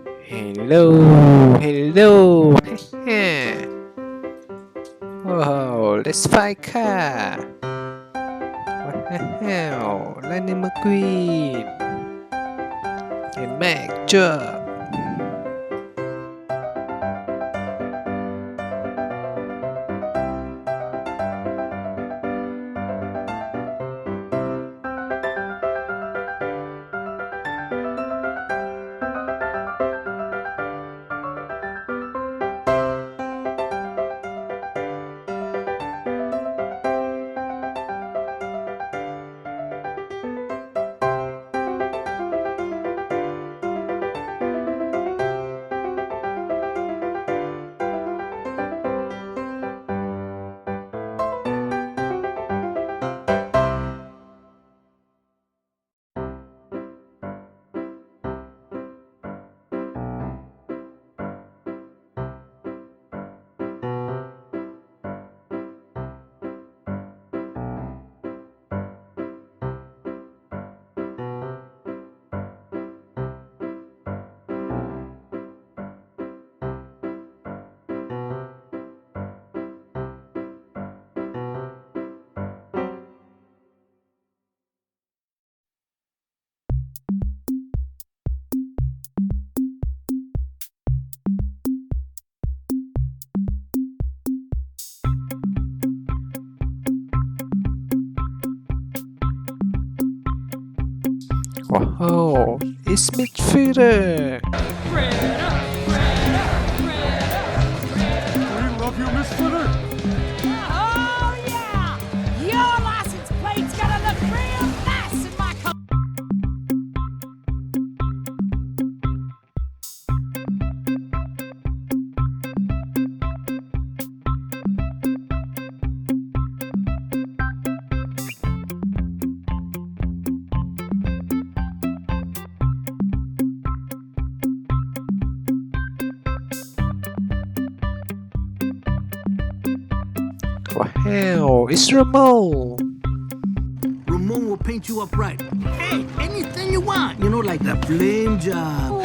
Hello, hello. Oh, let's fight car. What the hell? Lightning McQueen and Mac Job. Wow, it's midfielder. We love you, Miss Footer. Oh, yeah! Your license plate's gonna look real nice in my car. Wow, it's Ramon. Ramon will paint you up right. Hey, anything you want. You know, like the flame job.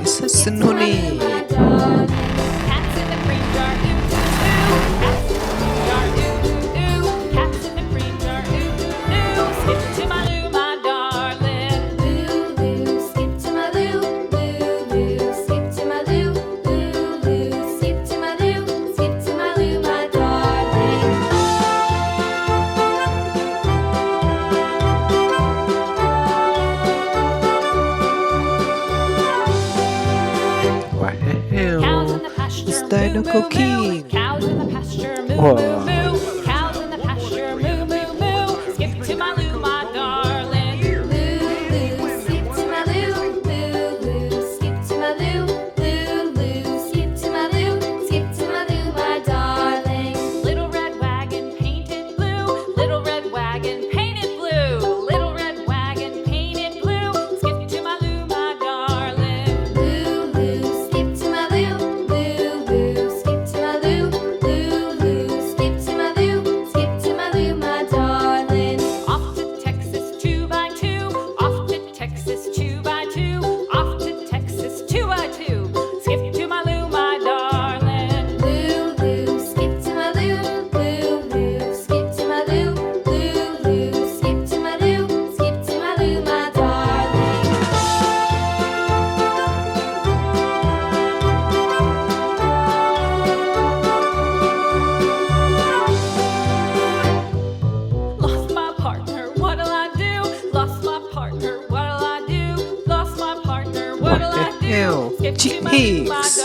Hudson, honey. Cats in the cream jar, ooh, ooh. Cats in the cream jar, ooh, ooh. Skip to my loo, my darling. Loo, loo, skip to my loo. Loo, loo, skip to my loo. Loo, loo, skip to my loo. Skip to my loo, my darling. Wow, it's Dinoco King. Cows in the pasture, moo, Whoa. moo, moo. Cows in the pasture, moo, moo, moo. Skip to my loo, my darling. Loo, loo, skip to my loo. Loo, loo, skip to my loo. Loo, loo, skip to my loo. Skip to my loo, my darling. Little red wagon painted blue. Little red wagon painted blue. Little red wagon painted blue. Skip to my loo, my darling. Loo, loo, skip to my loo. Loo, loo, skip to my loo. Loo, loo, skip to my hell, Skip Chick to my loo, my Hicks.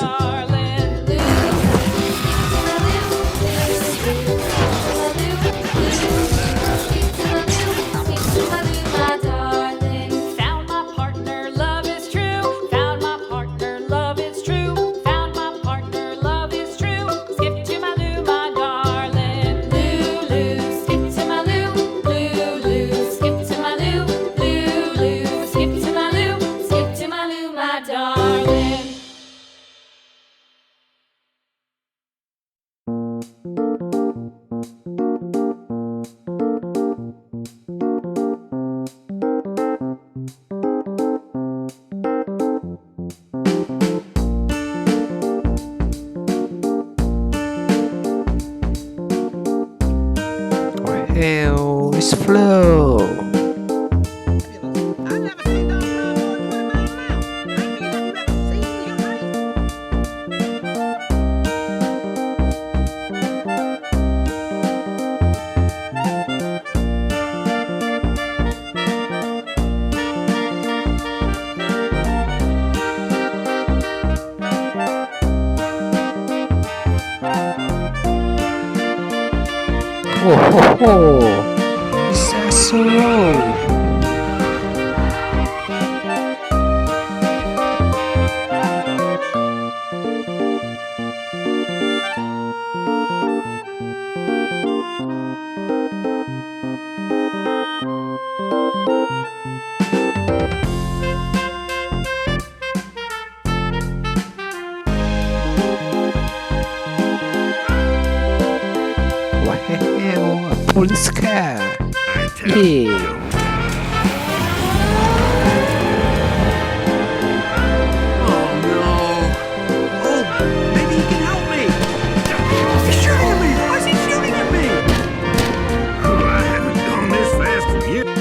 darling. Found my partner, love is true. Found my partner, love is true. Found my partner, love is true. Skip to my loo, my darling. Loo, loo, skip to my loo. Loo, loo, skip to my loo. Loo, loo, skip to my loo. Skip to my loo, my darling. What hell is Flo? I never seen no run more than 20 miles an hour. I ain't never seen him race. Ho ho ho! Is that so low? What hell? A police car? Yeah. Oh no. Oh, maybe he can help me. He's shooting at me. Why is he shooting at me? I haven't gone this fast in years.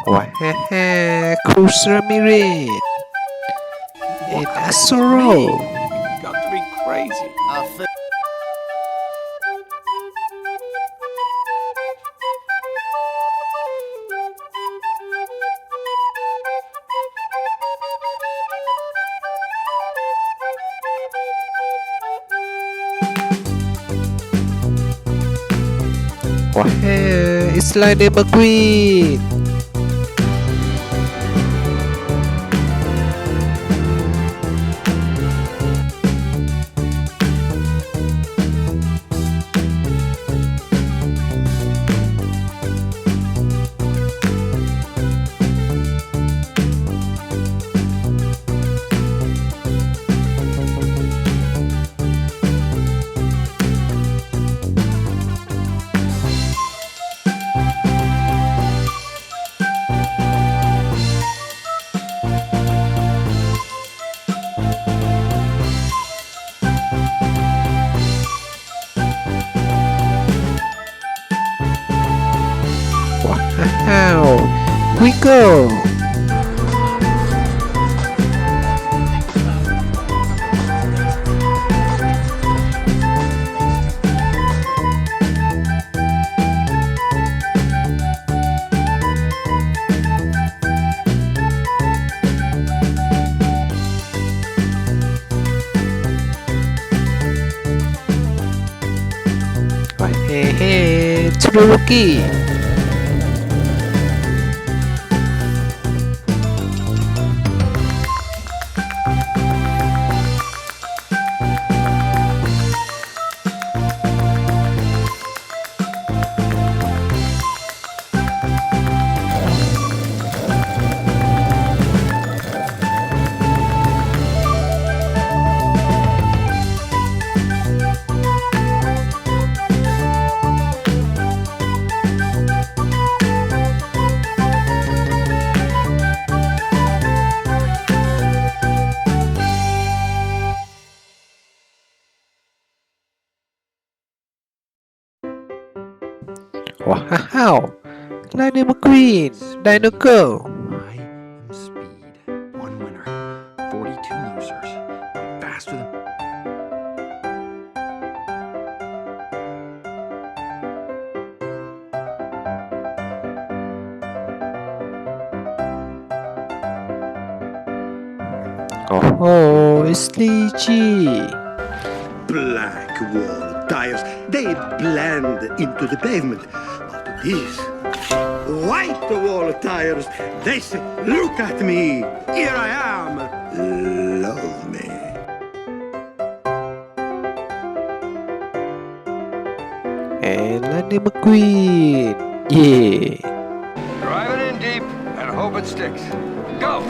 What hell? Cruz Ramirez. And Azoro. Got to be crazy. I think. What hell? It's like the Mcqueen. Wow! Wingo! Hey, hey, Petrolski. Wow! Lightning McQueen! Dino Go! I am speed. One winner, 42 losers. Faster than... Oh, it's Leechy! Black wall tires, they blend into the pavement. But these white wall tires, they say, look at me, here I am, love me. And Lightning McQueen! Yeah! Drive it in deep and hope it sticks. Go!